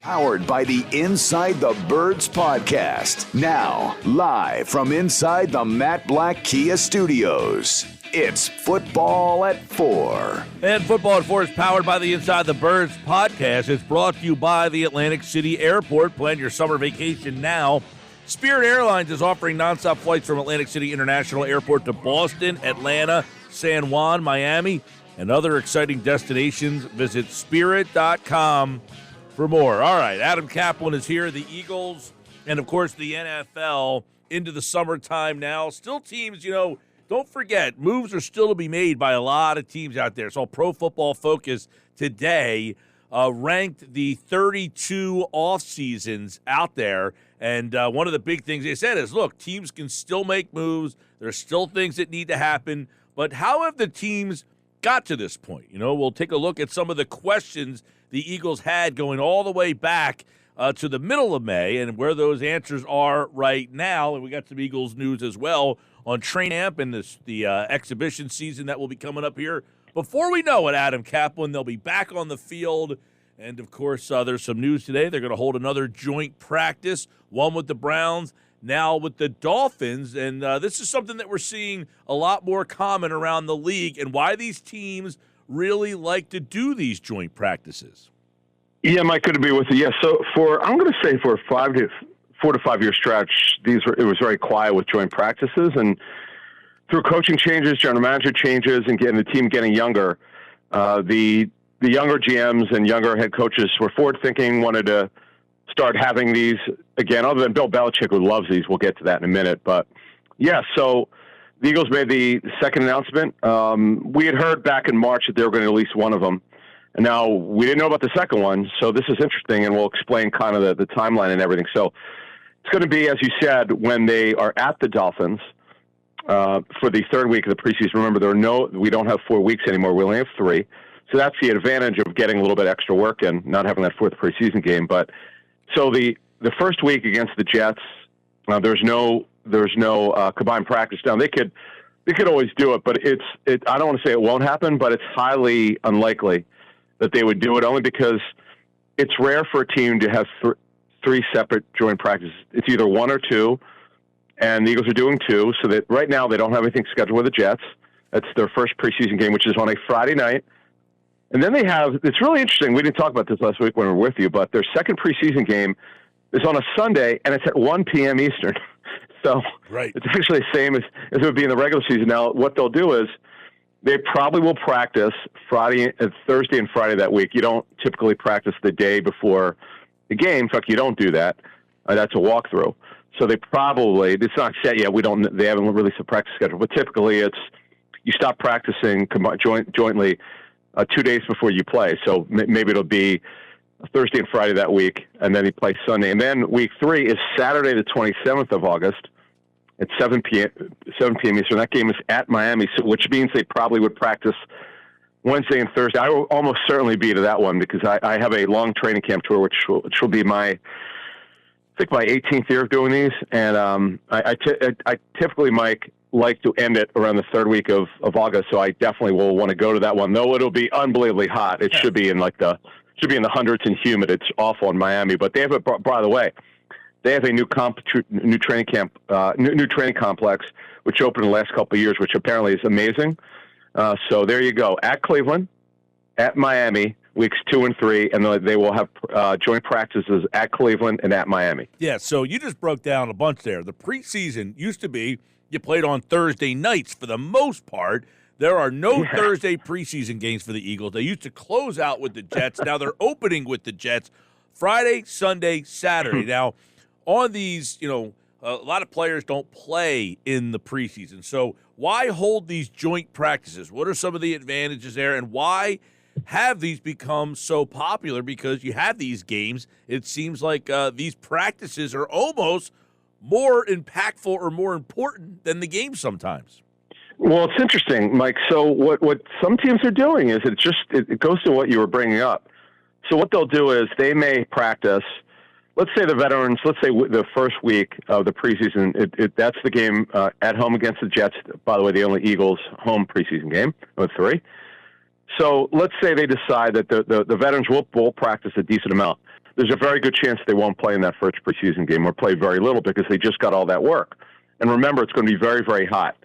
Powered by the Inside the Birds podcast. Now, live from inside the Matt Black Kia Studios. It's Football at 4. And Football at 4 is powered by the Inside the Birds podcast. It's brought to you by the Atlantic City Airport. Plan your summer vacation now. Spirit Airlines is offering nonstop flights from Atlantic City International Airport to Boston, Atlanta, San Juan, Miami, and other exciting destinations. Visit spirit.com for more. All right, Adam Kaplan is here. The Eagles and, of course, the NFL into the summertime now. Still teams, don't forget, moves are still to be made by a lot of teams out there. So Pro Football Focus today ranked the 32 off seasons out there. And one of the big things they said is, look, teams can still make moves. There's still things that need to happen. But how have the teams got to this point? We'll take a look at some of the questions the Eagles had going all the way back to the middle of May and where those answers are right now. And we got some Eagles news as well on training camp and the exhibition season that will be coming up here. Before we know it, Adam Kaplan, they'll be back on the field. And, of course, there's some news today. They're going to hold another joint practice, one with the Browns, now with the Dolphins. And this is something that we're seeing a lot more common around the league and why these teams really like to do these joint practices. Yeah, Mike, good to be with you. Yeah, so I'm going to say for a 4 to 5 year stretch, it was very quiet with joint practices, and through coaching changes, general manager changes, and getting the team getting younger, the younger GMs and younger head coaches were forward thinking, wanted to start having these again. Other than Bill Belichick, who loves these, we'll get to that in a minute. But yeah, so the Eagles made the second announcement. We had heard back in March that they were going to release one of them. And now we didn't know about the second one, so this is interesting, and we'll explain kind of the timeline and everything. So it's going to be, as you said, when they are at the Dolphins for the third week of the preseason. Remember, we don't have 4 weeks anymore. We only have 3. So that's the advantage of getting a little bit extra work and not having that fourth preseason game. But so the first week against the Jets, there's no combined practice. Now they could always do it, but I don't want to say it won't happen, but it's highly unlikely that they would do it, only because it's rare for a team to have 3 separate joint practices. It's either 1 or 2, and the Eagles are doing 2, so that right now they don't have anything scheduled with the Jets. That's their first preseason game, which is on a Friday night. And then they have, it's really interesting, we didn't talk about this last week when we were with you, but their second preseason game is on a Sunday, and it's at 1 p.m. Eastern. So right. It's actually the same as it would be in the regular season. Now, what they'll do is they probably will practice Thursday and Friday that week. You don't typically practice the day before the game. In fact, you don't do that. That's a walkthrough. So it's not set yet. They haven't released a practice schedule, but typically you stop practicing jointly 2 days before you play. So maybe it'll be Thursday and Friday that week, and then you play Sunday. And then week 3 is Saturday, the 27th of August at 7 p.m. Eastern. That game is at Miami, which means they probably would practice Wednesday and Thursday. I will almost certainly be to that one because I have a long training camp tour, which will be my 18th year of doing these. And I typically, Mike, like to end it around the third week of August, so I definitely will want to go to that one. Though it'll be unbelievably hot. It should be in the hundreds and humid. It's awful in Miami, but they have by the way, they have a new training camp, new training complex, which opened in the last couple of years, which apparently is amazing. So there you go. At Cleveland, at Miami, weeks 2 and 3, and they will have joint practices at Cleveland and at Miami. Yeah, so you just broke down a bunch there. The preseason used to be you played on Thursday nights for the most part. There are no Thursday preseason games for the Eagles. They used to close out with the Jets. Now they're opening with the Jets Friday, Sunday, Saturday. Now, on these, a lot of players don't play in the preseason. So why hold these joint practices? What are some of the advantages there, and why have these become so popular? Because you have these games, it seems like these practices are almost more impactful or more important than the game sometimes. Well, it's interesting, Mike. So what some teams are doing is it goes to what you were bringing up. So what they'll do is they may practice, let's say the veterans, let's say the first week of the preseason, that's the game at home against the Jets. By the way, the only Eagles home preseason game of 3. So let's say they decide that the veterans will practice a decent amount. there's a very good chance they won't play in that first preseason game or play very little because they just got all that work. And remember, it's going to be very, very hot.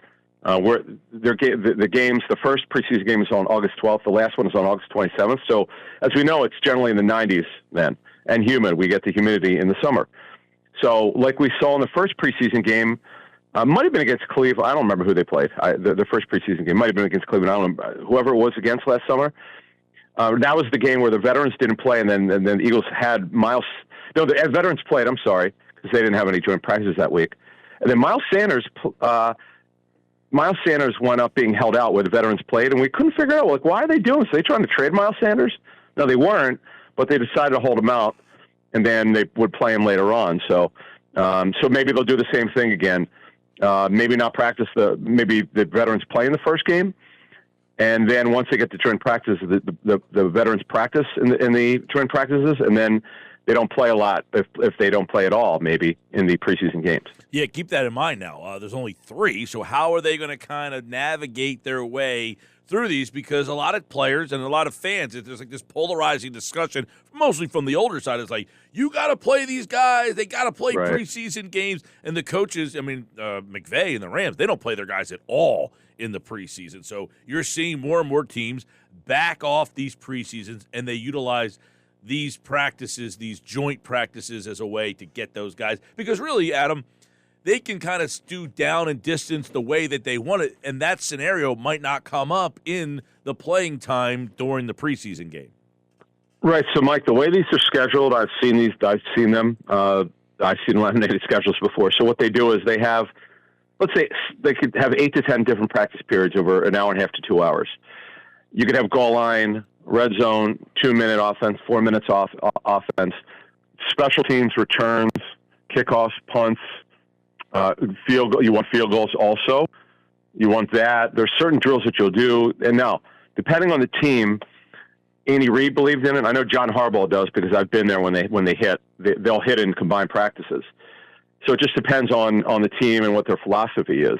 The games, the first preseason game is on August 12th. The last one is on August 27th. So as we know, it's generally in the 90s then, and humid. We get the humidity in the summer. So like we saw in the first preseason game, might have been against Cleveland. I don't remember who they played. The first preseason game might have been against Cleveland. I don't know whoever it was against last summer. That was the game where the veterans didn't play, and then the Eagles had Miles. No, the veterans played. I'm sorry, because they didn't have any joint practices that week. And then Miles Sanders wound up being held out where the veterans played, and we couldn't figure out, like, why are they doing this? Are they trying to trade Miles Sanders? No, they weren't, but they decided to hold him out, and then they would play him later on. So maybe they'll do the same thing again. Maybe not practice maybe the veterans play in the first game, and then once they get to joint practice, the veterans practice in the joint practices, and then they don't play a lot if they don't play at all, maybe in the preseason games. Yeah, keep that in mind now. There's only 3, so how are they going to kind of navigate their way through these? Because a lot of players and a lot of fans, there's like this polarizing discussion, mostly from the older side. It's like, you got to play these guys. They got to play preseason games. And the coaches, McVay and the Rams, they don't play their guys at all in the preseason. So you're seeing more and more teams back off these preseasons, and they utilize these practices, these joint practices, as a way to get those guys. Because really, Adam, they can kind of stew down and distance the way that they want it, and that scenario might not come up in the playing time during the preseason game. Right. So, Mike, the way these are scheduled, I've seen them. I've seen laminated schedules before. So what they do is they have, let's say, they could have 8 to 10 different practice periods over an hour and a half to 2 hours. You could have goal line, red zone, 2-minute offense, 4 minutes offense, special teams, returns, kickoffs, punts, field goal. You want field goals also. You want that. There's certain drills that you'll do. And now, depending on the team, Andy Reid believes in it. I know John Harbaugh does because I've been there when they hit. They'll hit in combined practices. So it just depends on the team and what their philosophy is.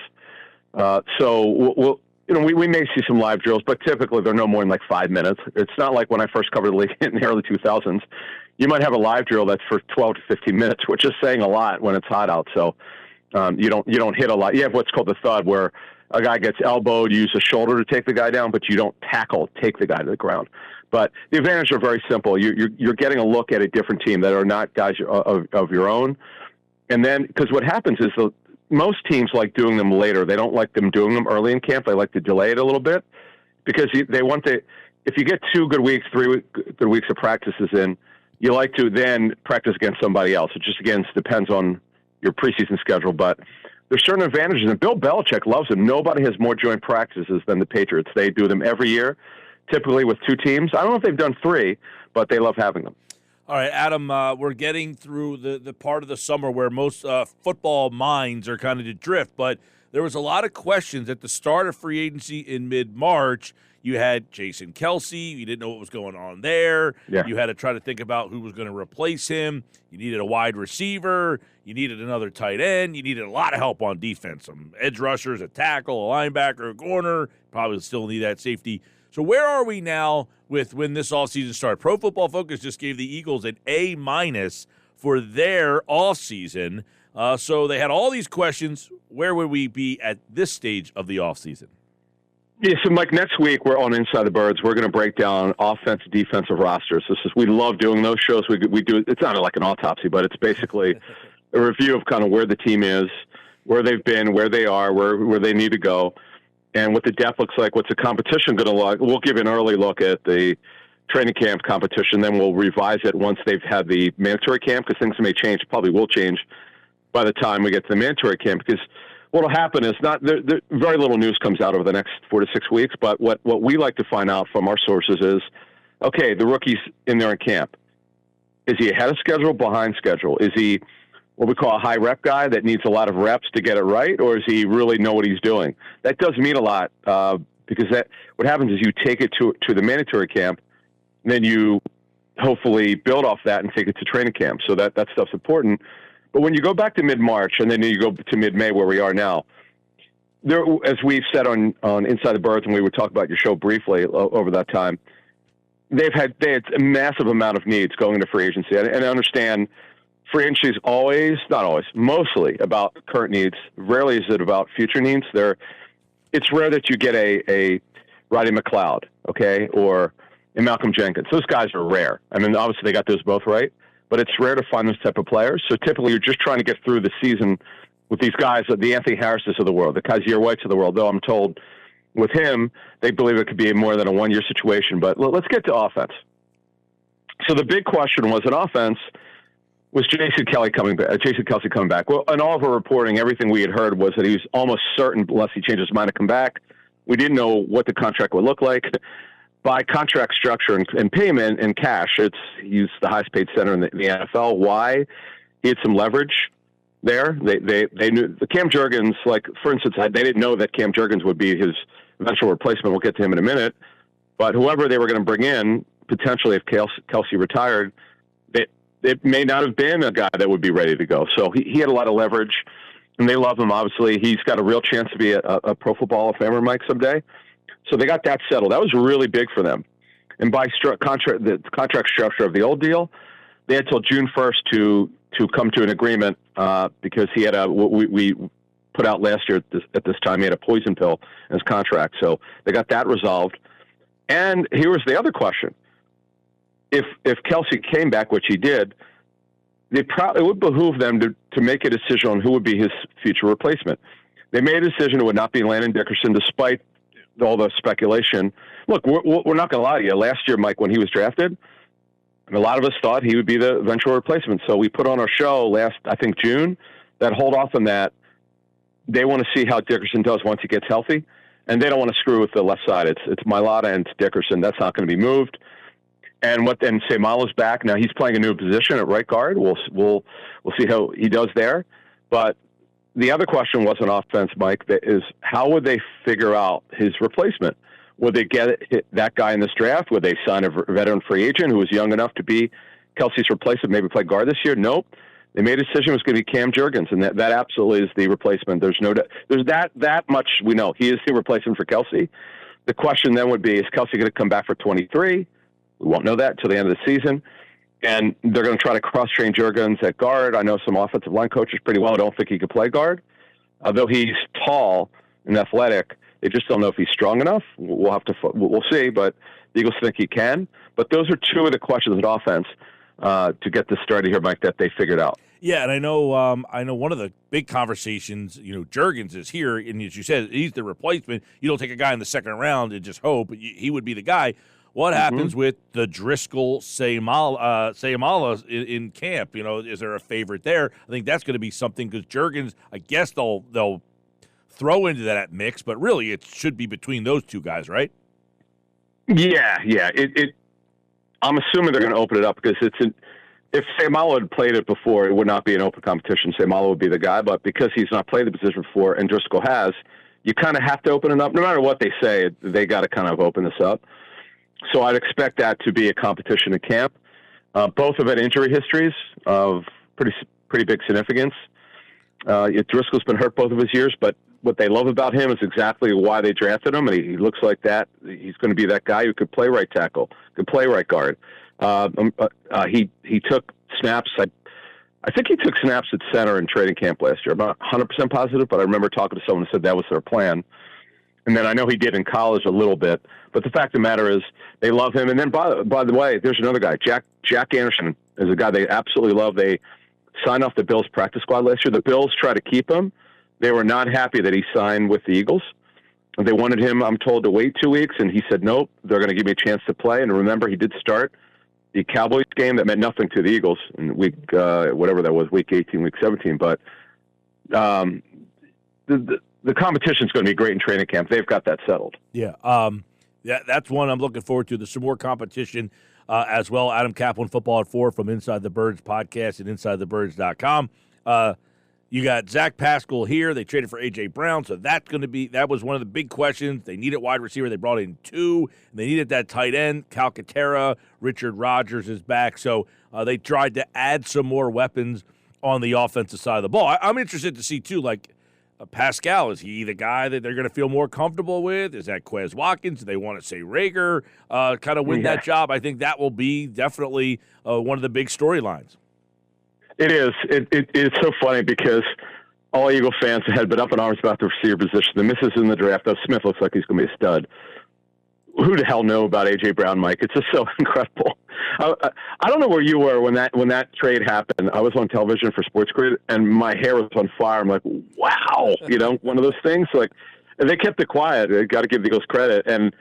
So we may see some live drills, but typically they're no more than like 5 minutes. It's not like when I first covered the league in the early 2000s. You might have a live drill that's for 12 to 15 minutes, which is saying a lot when it's hot out. So you don't hit a lot. You have what's called the thud, where a guy gets elbowed, you use a shoulder to take the guy down, but you don't take the guy to the ground. But the advantages are very simple. You're getting a look at a different team that are not guys of your own. And then, because what happens is most teams like doing them later. They don't like them doing them early in camp. They like to delay it a little bit because they want to. If you get 2 good weeks, 3 good weeks of practices in, you like to then practice against somebody else. It just, again, depends on your preseason schedule. But there's certain advantages, and Bill Belichick loves them. Nobody has more joint practices than the Patriots. They do them every year, typically with 2 teams. I don't know if they've done 3, but they love having them. All right, Adam, we're getting through the part of the summer where most football minds are kind of adrift, but there was a lot of questions at the start of free agency in mid-March. You had Jason Kelce. You didn't know what was going on there. Yeah. You had to try to think about who was going to replace him. You needed a wide receiver. You needed another tight end. You needed a lot of help on defense, some edge rushers, a tackle, a linebacker, a corner. Probably still need that safety. So where are we now with when this offseason started? Pro Football Focus just gave the Eagles an A- for their offseason. So they had all these questions. Where would we be at this stage of the offseason? Yeah, so Mike, next week we're on Inside the Birds. We're going to break down offensive, defensive rosters. We love doing those shows. We do. It's not like an autopsy, but it's basically a review of kind of where the team is, where they've been, where they are, where they need to go, and what the depth looks like. What's the competition going to look? We'll give an early look at the training camp competition. Then we'll revise it once they've had the mandatory camp, because things may change. Probably will change by the time we get to the mandatory camp, because what will happen is very little news comes out over the next 4 to 6 weeks, but what we like to find out from our sources is, okay, the rookie's in there in camp. Is he ahead of schedule, behind schedule? Is he what we call a high rep guy that needs a lot of reps to get it right, or does he really know what he's doing? That does mean a lot, because what happens is you take it to the mandatory camp, and then you hopefully build off that and take it to training camp. So that stuff's important. But when you go back to mid-March and then you go to mid-May where we are now, there, as we've said on Inside the Birds, and we would talk about your show briefly over that time, they had a massive amount of needs going into free agency. And I understand free agency is not always, mostly about current needs. Rarely is it about future needs. It's rare that you get a Roddy McLeod, okay, or a Malcolm Jenkins. Those guys are rare. I mean, obviously they got those both right, but it's rare to find those type of players. So typically you're just trying to get through the season with these guys, the Anthony Harrises of the world, the Kaiser Whites of the world, though I'm told with him, they believe it could be more than a one-year situation. But let's get to offense. So the big question was in offense, was Jason Kelsey coming back? Well, in all of our reporting, everything we had heard was that he was almost certain, unless he changed his mind, to come back. We didn't know what the contract would look like. By contract structure and payment and cash, he's the highest paid center in the NFL. Why? He had some leverage there. They knew the Cam Jurgens, like, for instance, they didn't know that Cam Jurgens would be his eventual replacement. We'll get to him in a minute. But whoever they were going to bring in, potentially if Kelsey retired, it may not have been a guy that would be ready to go. So he had a lot of leverage, and they love him, obviously. He's got a real chance to be a Pro Football Hall of Famer, Mike, someday. So they got that settled. That was really big for them. And by the contract structure of the old deal, they had till June 1st to come to an agreement because he had we put out last year at this time, he had a poison pill in his contract. So they got that resolved. And here was the other question. If Kelsey came back, which he did, it would behoove them to make a decision on who would be his future replacement. They made a decision it would not be Landon Dickerson, despite all the speculation. Look, we're not going to lie to you. Last year, Mike, when he was drafted, a lot of us thought he would be the eventual replacement. So we put on our show I think June, that hold off on that. They want to see how Dickerson does once he gets healthy, and they don't want to screw with the left side. It's Mailata and it's Dickerson. That's not going to be moved. And Seumalo's back now. He's playing a new position at right guard. We'll see how he does there. But the other question was on offense, Mike. That is, how would they figure out his replacement? Would they get that guy in this draft? Would they sign a veteran free agent who was young enough to be Kelsey's replacement, maybe play guard this year? Nope. They made a decision it was going to be Cam Jurgens, and that absolutely is the replacement. There's that much we know. He is the replacement for Kelsey. The question then would be, is Kelsey going to come back for 23? We won't know that until the end of the season. And they're going to try to cross-train Jurgens at guard. I know some offensive line coaches pretty well. I don't think he could play guard. Although he's tall and athletic, they just don't know if he's strong enough. We'll see, but the Eagles think he can. But those are two of the questions in offense to get this started here, Mike, that they figured out. Yeah, and I know one of the big conversations, Jurgens is here, and as you said, he's the replacement. You don't take a guy in the second round and just hope he would be the guy. What happens with the Driscoll Seumalo in camp? Is there a favorite there? I think that's going to be something because Jurgens, I guess they'll throw into that mix, but really it should be between those two guys, right? Yeah. I'm assuming they're going to open it up because if Seumalo had played it before, it would not be an open competition. Seumalo would be the guy, but because he's not played the position before and Driscoll has, you kind of have to open it up. No matter what they say, they got to kind of open this up. So I'd expect that to be a competition at camp. Both have had injury histories of pretty big significance. Driscoll's been hurt both of his years, but what they love about him is exactly why they drafted him, and he looks like that. He's going to be that guy who could play right tackle, could play right guard. He took snaps. I think he took snaps at center in training camp last year. I'm not 100% positive, but I remember talking to someone who said that was their plan. And then I know he did in college a little bit. But the fact of the matter is they love him. And then, by the way, there's another guy. Jack Anderson is a guy they absolutely love. They signed off the Bills practice squad last year. The Bills tried to keep him. They were not happy that he signed with the Eagles. They wanted him, I'm told, to wait 2 weeks. And he said, nope, they're going to give me a chance to play. And remember, he did start the Cowboys game that meant nothing to the Eagles in week, whatever that was, week 18, week 17. But the competition is going to be great in training camp. They've got that settled. Yeah, that's one I'm looking forward to. There's some more competition as well. Adam Kaplan, Football at 4 from Inside the Birds podcast at InsideTheBirds.com. You got Zach Pascal here. They traded for A.J. Brown, so that was one of the big questions. They needed wide receiver. They brought in 2, and they needed that tight end. Calcaterra, Richard Rodgers is back. So they tried to add some more weapons on the offensive side of the ball. I'm interested to see, too, like, Pascal, is he the guy that they're going to feel more comfortable with? Is that Quez Watkins? Do they want to say Rager kind of win that job? I think that will be definitely one of the big storylines. It is. It's so funny because all Eagle fans had been up in arms about the receiver position. The misses in the draft, though Smith looks like he's going to be a stud. Who the hell knew about A.J. Brown, Mike? It's just so incredible. I don't know where you were when that trade happened. I was on television for Sports Grid, and my hair was on fire. I'm like, wow, one of those things. Like, and they kept it quiet. I got to give the Eagles credit. And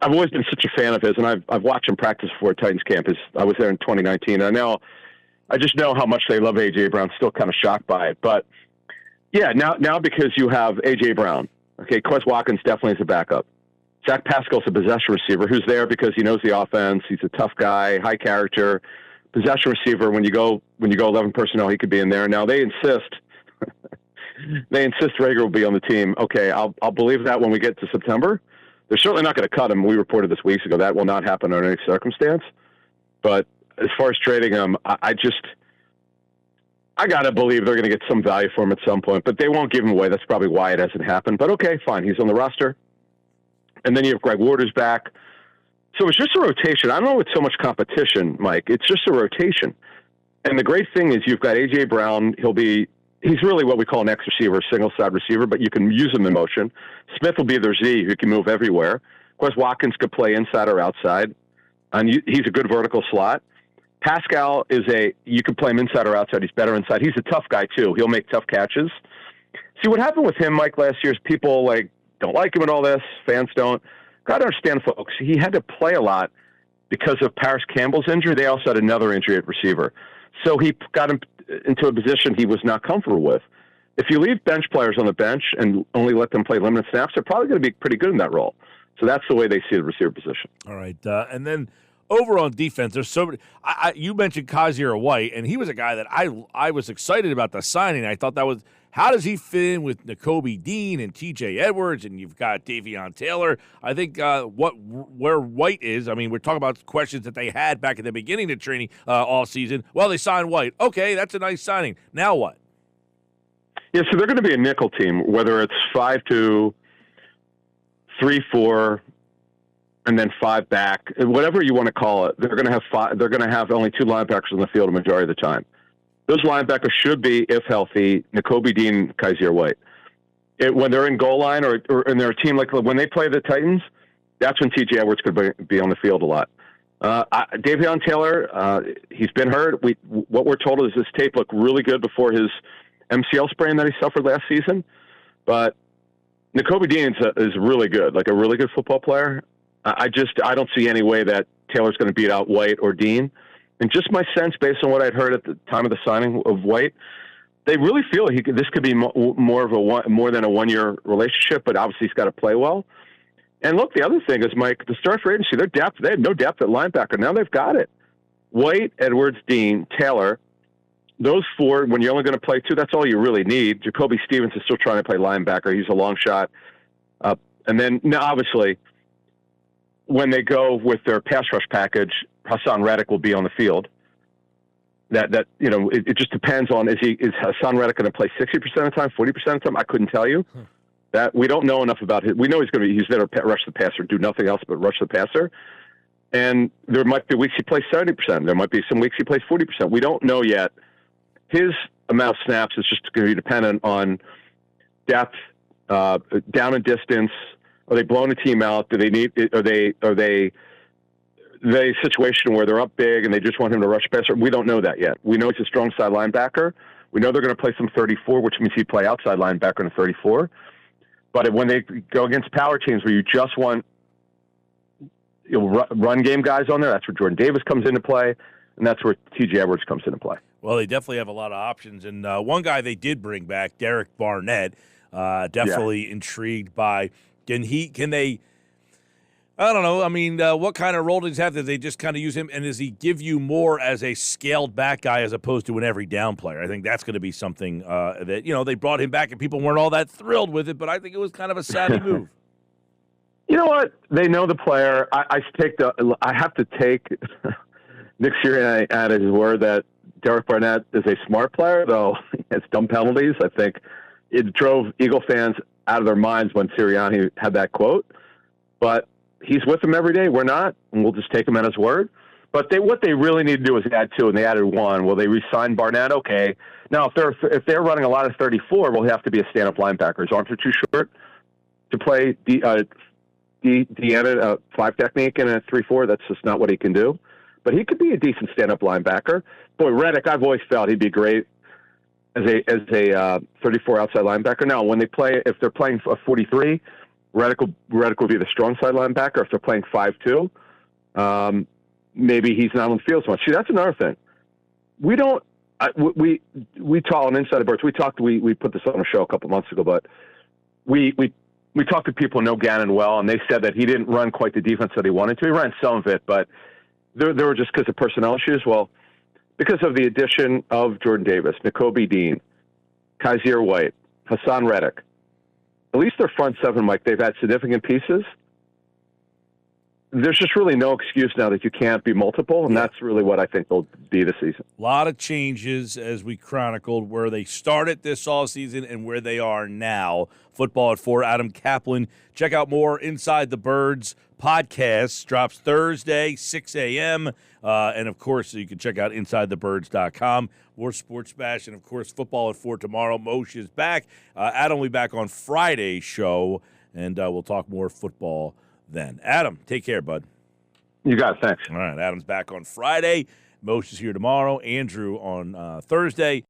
I've always been such a fan of his, and I've watched him practice before Titans camp. I was there in 2019. I just know how much they love A.J. Brown. Still kind of shocked by it, but yeah, now because you have A.J. Brown, okay, Quez Watkins definitely is a backup. Zach Pascal's a possession receiver who's there because he knows the offense. He's a tough guy, high character, possession receiver. When you go 11 personnel, he could be in there. Now they insist Rager will be on the team. Okay, I'll believe that when we get to September. They're certainly not going to cut him. We reported this weeks ago. That will not happen under any circumstance. But as far as trading him, I got to believe they're going to get some value for him at some point, but they won't give him away. That's probably why it hasn't happened. But okay, fine. He's on the roster. And then you have Greg Waters back. So it's just a rotation. I don't know it's so much competition, Mike. It's just a rotation. And the great thing is you've got A.J. Brown. He's really what we call an X receiver, single-side receiver, but you can use him in motion. Smith will be their Z, who can move everywhere. Quez Watkins could play inside or outside. And he's a good vertical slot. Pascal you can play him inside or outside. He's better inside. He's a tough guy, too. He'll make tough catches. See, what happened with him, Mike, last year is people, don't like him and all this. Fans don't. Got to understand, folks, he had to play a lot because of Paris Campbell's injury. They also had another injury at receiver. So he got him into a position he was not comfortable with. If you leave bench players on the bench and only let them play limited snaps, they're probably going to be pretty good in that role. So that's the way they see the receiver position. All right. And then over on defense, there's so many. You mentioned Kaiser White, and he was a guy that I was excited about the signing. I thought that was – how does he fit in with Nakobe Dean and T.J. Edwards, and you've got Davion Taylor? I think where White is, I mean, we're talking about questions that they had back at the beginning of training all season. Well, they signed White. Okay, that's a nice signing. Now what? Yeah, so they're going to be a nickel team, whether it's 5-2, 3-4, and then 5 back, whatever you want to call it. They're going to have They're going to have only 2 linebackers on the field the majority of the time. Those linebackers should be, if healthy, Nakobe Dean, Kaiser White. When they're in goal line or in their team, like when they play the Titans, that's when T.J. Edwards could be on the field a lot. Davion Taylor, he's been hurt. What we're told is his tape looked really good before his MCL sprain that he suffered last season. But Nakobe Dean is really good, like a really good football player. I don't see any way that Taylor's going to beat out White or Dean. And just my sense, based on what I'd heard at the time of the signing of White, they really feel this could be more than a one-year relationship. But obviously, he's got to play well. And look, the other thing is, Mike, the start free agency, they had no depth at linebacker. Now they've got it. White, Edwards, Dean, Taylor. Those 4, when you're only going to play 2, that's all you really need. Jacoby Stevens is still trying to play linebacker. He's a long shot. And then, now, obviously, when they go with their pass rush package, Hassan Reddick will be on the field. It just depends on is Hassan Reddick going to play 60% of the time, 40% of the time? I couldn't tell you. That we don't know enough about him. We know he's there to rush the passer, do nothing else but rush the passer. And there might be weeks he plays 70%. There might be some weeks he plays 40%. We don't know yet. His amount of snaps is just going to be dependent on depth, down and distance. Are they blowing a team out? Do they need? Are they a situation where they're up big and they just want him to rush passer? We don't know that yet. We know he's a strong side linebacker. We know they're going to play some 34, which means he'd play outside linebacker in a 34. But when they go against power teams where you just want run game guys on there, that's where Jordan Davis comes into play, and that's where T.J. Edwards comes into play. Well, they definitely have a lot of options. And one guy they did bring back, Derek Barnett, definitely intrigued by. Can they – I don't know. I mean, what kind of role does he have? Do they just kind of use him? And does he give you more as a scaled-back guy as opposed to an every-down player? I think that's going to be something that, they brought him back and people weren't all that thrilled with it, but I think it was kind of a savvy move. You know what? They know the player. I have to take Nick Sirianni at his word that Derek Barnett is a smart player, though he has dumb penalties. I think it drove Eagle fans out of their minds when Sirianni had that quote. But he's with them every day. We're not, and we'll just take him at his word. But what they really need to do is add 2, and they added 1. Will they re-sign Barnett? Okay. Now, if they're running a lot of 34, will he have to be a stand-up linebacker? His arms are too short to play Deanna 5 technique in a 3-4. That's just not what he can do. But he could be a decent stand-up linebacker. Boy, Reddick, I've always felt he'd be great as a 34 outside linebacker. Now, when if they're playing a 43, Reddick will be the strong side linebacker. If they're playing 5-2, maybe he's not on the field so much. See, that's another thing. We don't. We talk on Inside the Birds. We put this on a show a couple months ago, but we talked to people who know Gannon well, and they said that he didn't run quite the defense that he wanted to. He ran some of it, but there were just because of personnel issues. Well, because of the addition of Jordan Davis, Nakobe Dean, Kaiser White, Hassan Reddick, at least their front 7, Mike, they've had significant pieces. There's just really no excuse now that you can't be multiple, and that's really what I think they'll be this season. A lot of changes, as we chronicled, where they started this offseason and where they are now. Football at 4, Adam Kaplan. Check out more Inside the Birds podcasts. Drops Thursday, 6 a.m. And, of course, you can check out InsideTheBirds.com. More Sports Bash, and, of course, Football at 4 tomorrow. Moshe is back. Adam will be back on Friday's show, and we'll talk more football then. Adam, take care, bud. You got it. Thanks. All right, Adam's back on Friday. Moshe is here tomorrow. Andrew on Thursday.